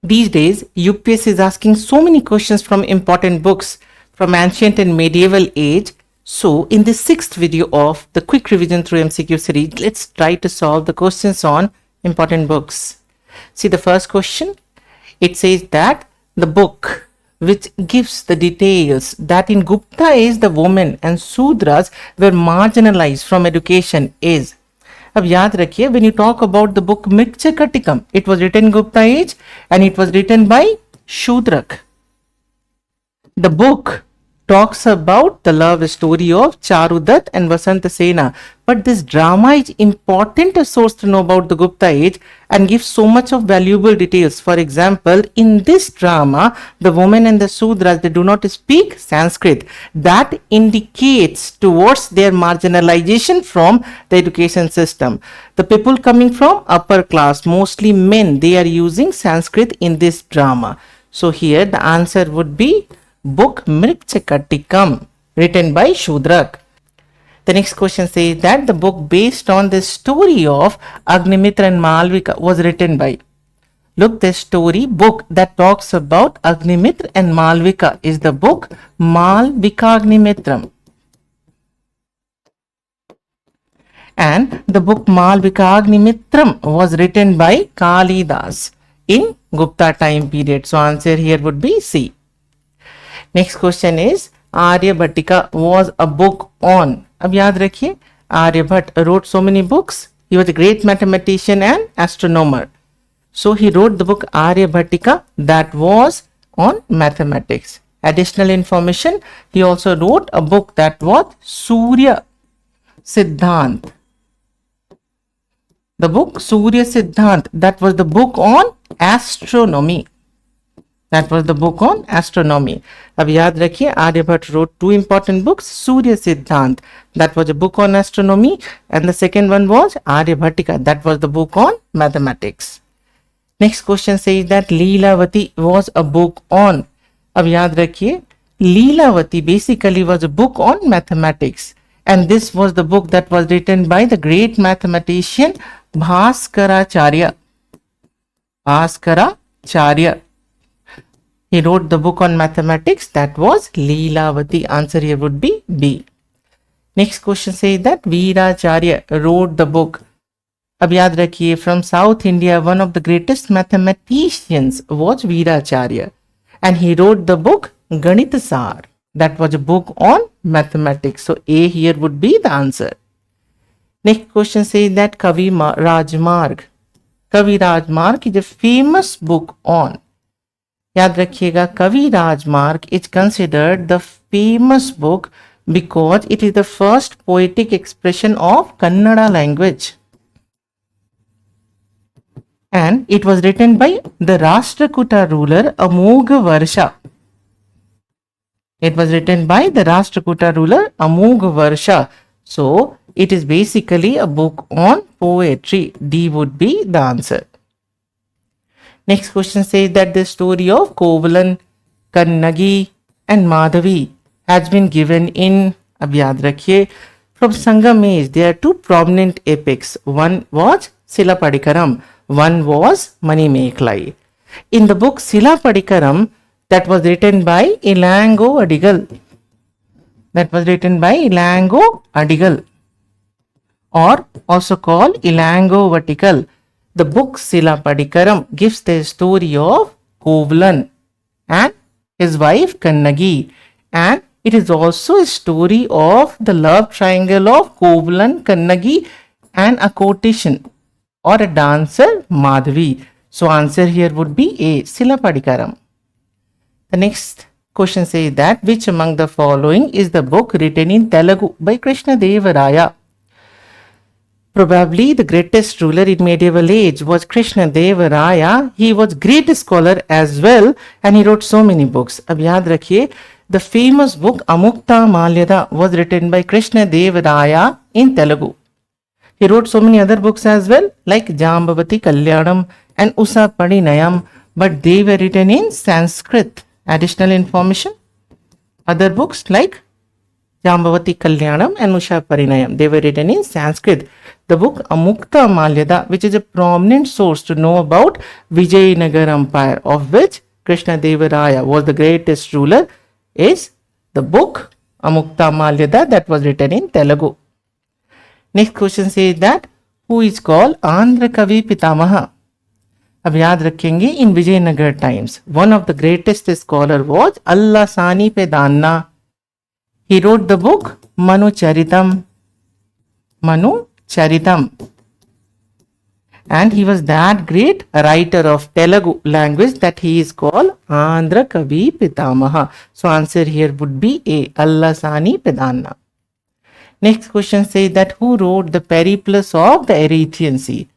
These days, UPS is asking so many questions from important books from ancient and medieval age. So, in this sixth video of the quick revision through MCQ series, let's try to solve the questions on important books. See the first question. It says that the book which gives the details that in Gupta age the women and Sudras were marginalized from education is. अब याद रखिए, when you talk about the book Mriksha-Katikam, it was written in Gupta age and it was written by Shudrak. The book talks about the love story of Charudat and Vasanta Sena, but this drama is important a source to know about the Gupta age and gives so much of valuable details. For example, in this drama, the women and the Sudras, they do not speak Sanskrit. That indicates towards their marginalization from the education system. The people coming from upper class, mostly men, they are using Sanskrit in this drama. So here the answer would be book Mriksha-Katikam, written by Shudrak. The next question says that the book based on the story of Agnimitra and Malvika was written by. Look, the story book that talks about Agnimitra and Malvika is the book Malvika-Agnimitram. And the book Malvika-Agnimitram was written by Kalidas in Gupta time period. So answer here would be C. Next question is Aryabhatika was a book on. अब याद रखिए, Aryabhat wrote so many books. He was a great mathematician and astronomer. So he wrote the book Aryabhatika that was on mathematics. Additional information, he also wrote a book that was Surya Siddhant. The book Surya Siddhant, that was the book on astronomy. That was the book on astronomy. अब याद रखिए, Aryabhat wrote two important books. Surya Siddhant, that was a book on astronomy, and the second one was Aryabhatika, that was the book on mathematics. Next question says that Leelavati was a book on. अब याद रखिए, Leelavati basically was a book on mathematics, and this was the book that was written by the great mathematician Bhaskaracharya. Bhaskaracharya. He wrote the book on mathematics that was Leelavati. Answer here would be B. Next question says that Veeracharya wrote the book. अब याद रखिए, from South India, one of the greatest mathematicians was Veeracharya, and he wrote the book Ganitasar. That was a book on mathematics. So A here would be the answer. Next question says that Kavi Rajmarg. Kavi Rajmarg is a famous book on. याद रखिएगा, कवि राजमार्ग is considered the famous book because it is the first poetic expression of Kannada language, and it was written by the Rashtrakuta ruler Amogha Varsha. It was written by the Rashtrakuta ruler Amogha Varsha. So it is basically a book on poetry. D would be the answer. Next question says that the story of Kovalan, Kannagi and Madhavi has been given in, ab yaad rakhiye, from Sangam age. There are two prominent epics. One was Silapadikaram, one was Manimekhalai. In the book Silapadikaram, that was written by Ilango Adigal. That was written by Ilango Adigal, or also called Ilango Vatikal. The book Silapadikaram gives the story of Kovalan and his wife Kannagi, and it is also a story of the love triangle of Kovalan, Kannagi and a quotation or a dancer Madhavi. So answer here would be A, Silapadikaram. The next question says that which among the following is the book written in Telugu by Krishna Deva Raya? Probably the greatest ruler in medieval age was Krishna Deva Raya. He was great scholar as well, and he wrote so many books. अब याद रखिए, the famous book Amukta Malyada was written by Krishna Deva Raya in Telugu. He wrote so many other books as well, like Jambavati Kalyanam and Usa Parinayam, but they were written in Sanskrit. Additional information, other books like Jambavati Kalyanam and Usha Parinayam, they were written in Sanskrit. the book Amukta Malyada, which is a prominent source to know about Vijayanagar Empire, of which Krishna Devaraya was the greatest ruler, is the book Amukta Malyada that was written in Telugu. Next question says that who is called Andhra Kavi Pitamaha. अब याद रखेंगे in Vijayanagar times one of the greatest scholar was Allasani Peddana. He wrote the book Manucharitam and he was that great writer of Telugu language that he is called Andhra Kavi Pitamaha. So answer here would be A, Allasani Pedanna. Next question says that who wrote the Periplus of the Erythraean Sea.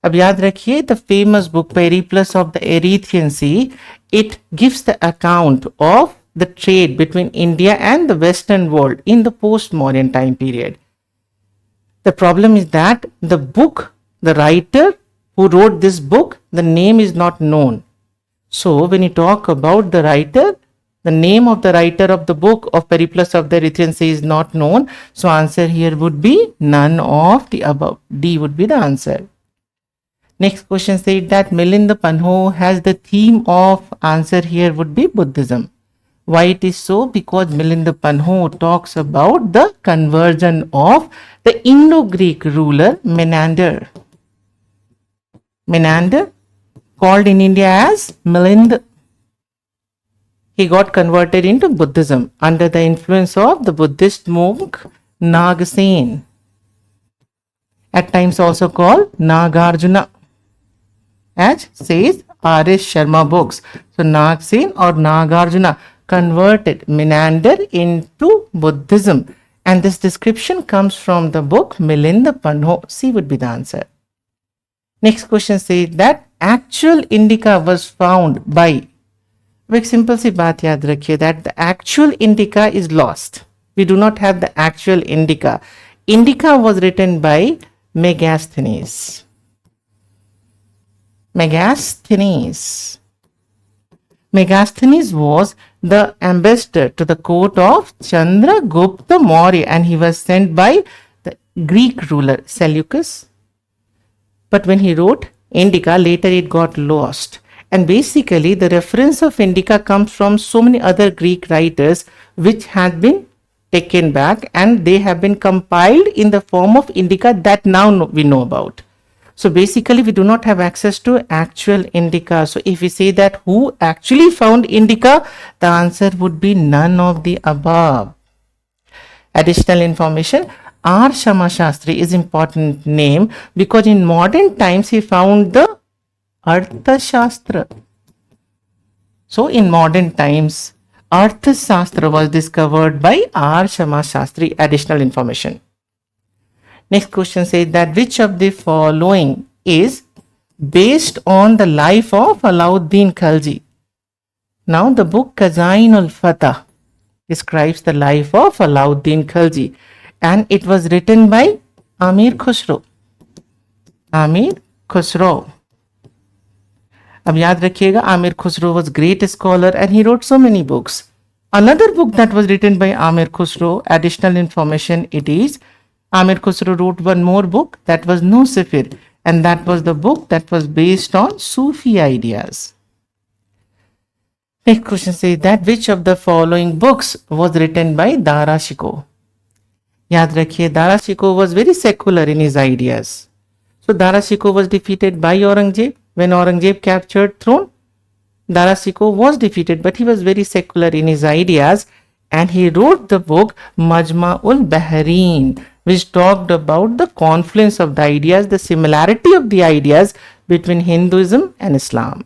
अब याद रखिए the famous book Periplus of the Erythraean sea, it gives the account of the trade between India and the western world in the post modern time period. The problem is that the book, the writer who wrote this book, the name is not known. So when you talk about the writer, the name of the writer of the book of Periplus of the Erythraean Sea is not known. So answer here would be none of the above. D would be the answer. Next question said that Milinda Panho has the theme of, answer here would be Buddhism. Why it is so? Because Milinda Panho talks about the conversion of the Indo-Greek ruler Menander. Menander, called in India as Milind. He got converted into Buddhism under the influence of the Buddhist monk Nagasen, at times also called Nagarjuna, as says R.S. Sharma books. So Nagasen or Nagarjuna converted Menander into Buddhism, and this description comes from the book Milinda Panho. C would be the answer. Next question says that actual indica was found by. अब एक simple सी बात याद रखिए that the actual indica is lost. We do not have the actual indica. Indica was written by Megasthenes. Megasthenes was the ambassador to the court of Chandragupta Maurya, and he was sent by the Greek ruler Seleucus. But when he wrote Indica, later it got lost. And basically the reference of Indica comes from so many other Greek writers which had been taken back, and they have been compiled in the form of Indica that now we know about. So basically we do not have access to actual Indica. So if we say that who actually found Indica, the answer would be none of the above. Additional information. R. Shama Shastri is important name because in modern times he found the Artha Shastra. So in modern times Artha Shastra was discovered by R. Shama Shastri. Additional information. Next question says that which of the following is based on the life of Alauddin Khalji. Now the book Khazain-ul Fatah describes the life of Alauddin Khalji, and it was written by Amir Khusro. अब याद रखिएगा Amir Khusro was great scholar and he wrote so many books. Another book that was written by Amir Khusro, additional information, it is Amir Khusro wrote one more book that was Nusifir, and that was the book that was based on Sufi ideas. Next question says that which of the following books was written by Dara Shikoh. याद रखिए Dara Shikoh was very secular in his ideas. So Dara Shikoh was defeated by Aurangzeb. When Aurangzeb captured throne, Dara Shikoh was defeated, but he was very secular in his ideas, and he wrote the book Majma'ul Bahrain, which talked about the confluence of the ideas, the similarity of the ideas between Hinduism and Islam.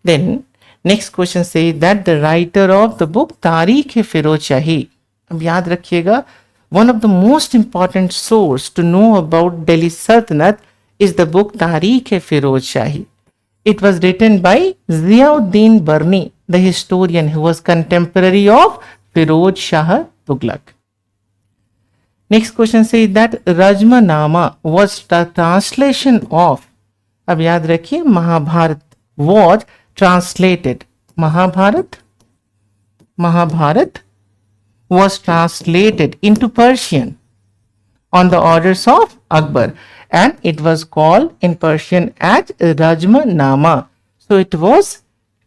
Then next question says that the writer of the book Tarikh-e-Firoz Shahi. अब याद रखिएगा one of the most important source to know about Delhi Sultanate is the book Tarikh-e-Firoz Shahi. It was written by Ziauddin Barni, the historian who was contemporary of Firoz Shah Tughlaq. Next question says that Rajmanama was the translation of, अब याद रखिए Mahabharat was translated. Mahabharat was translated into Persian on the orders of Akbar, and it was called in Persian as Rajma-nama. So it was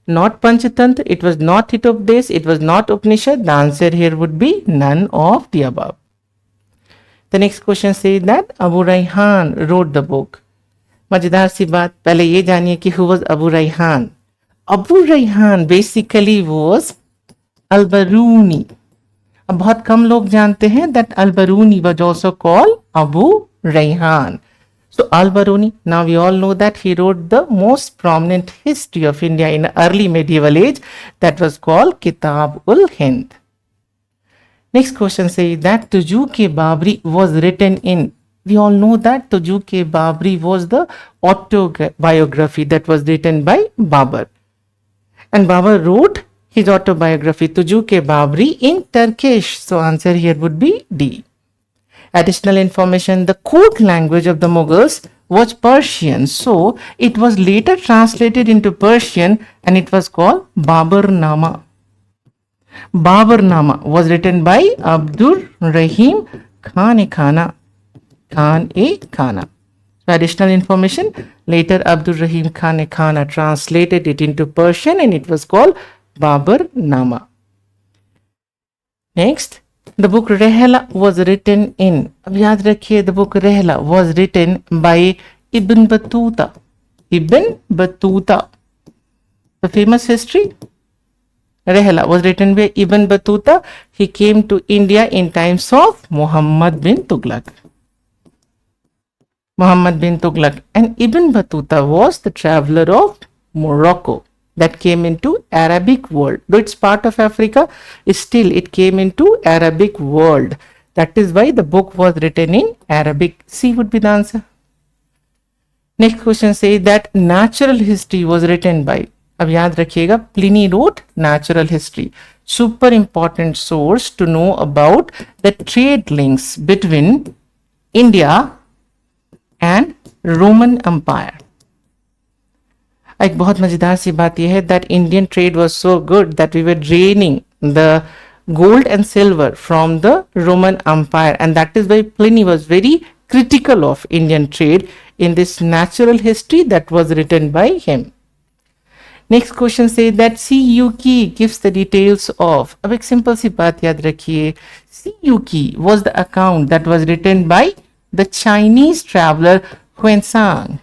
not Panchatantra, it was not Hitopdesh, it was not Upanishad. The answer here would be none of the above. The next question says that Abu Rayhan wrote the book. मजेदार सी बात, पहले ये जानिए कि who was Abu Rayhan. Abu Rayhan basically was Al-Baruni. अब बहुत कम लोग जानते हैं that Al-Baruni was also called Abu Rayhan. So Al-Baruni, now we all know that he wrote the most prominent history of India in early medieval age, that was called Kitab-ul-Hind. Next question says that Tuju-ke-Babri was written in. We all know that Tuju-ke-Babri was the autobiography that was written by Babur. And Babur wrote his autobiography Tuju-ke-Babri in Turkish. So answer here would be D. Additional information, the court language of the Mughals was Persian. So it was later translated into Persian and it was called Baburnama. Baburnama was written by Abdur Rahim Khan-e-Khana. Khan-e-Khana. So additional information, later Abdur Rahim Khan-e-Khana translated it into Persian and it was called Baburnama. Next, the book Rehla was written in. अब याद रखिए, the book Rehla was written by Ibn Battuta. Ibn Battuta. The famous history. Rehla was written by Ibn Battuta. He came to India in times of Muhammad bin Tughlaq. Muhammad bin Tughlaq. And Ibn Battuta was the traveler of Morocco that came into Arabic world. Though it's part of Africa, still it came into Arabic world. That is why the book was written in Arabic. C would be the answer. Next question says that natural history was written by. अब याद रखिएगा, Pliny wrote natural history. Super important source to know about the trade links between India and Roman Empire. एक बहुत मजेदार सी बात यह है that Indian trade was so good that we were draining the gold and silver from the Roman Empire, and that is why Pliny was very critical of Indian trade in this natural history that was written by him. Next question says that Siyuki gives the details of. अब एक simple सी बात याद रखिए, Siyuki was the account that was written by the Chinese traveler Huansang.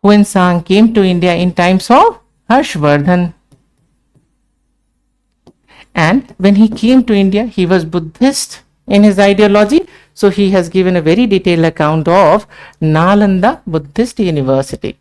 Huansang came to India in times of Harshvardhan. And when he came to India, he was Buddhist in his ideology. So he has given a very detailed account of Nalanda Buddhist University.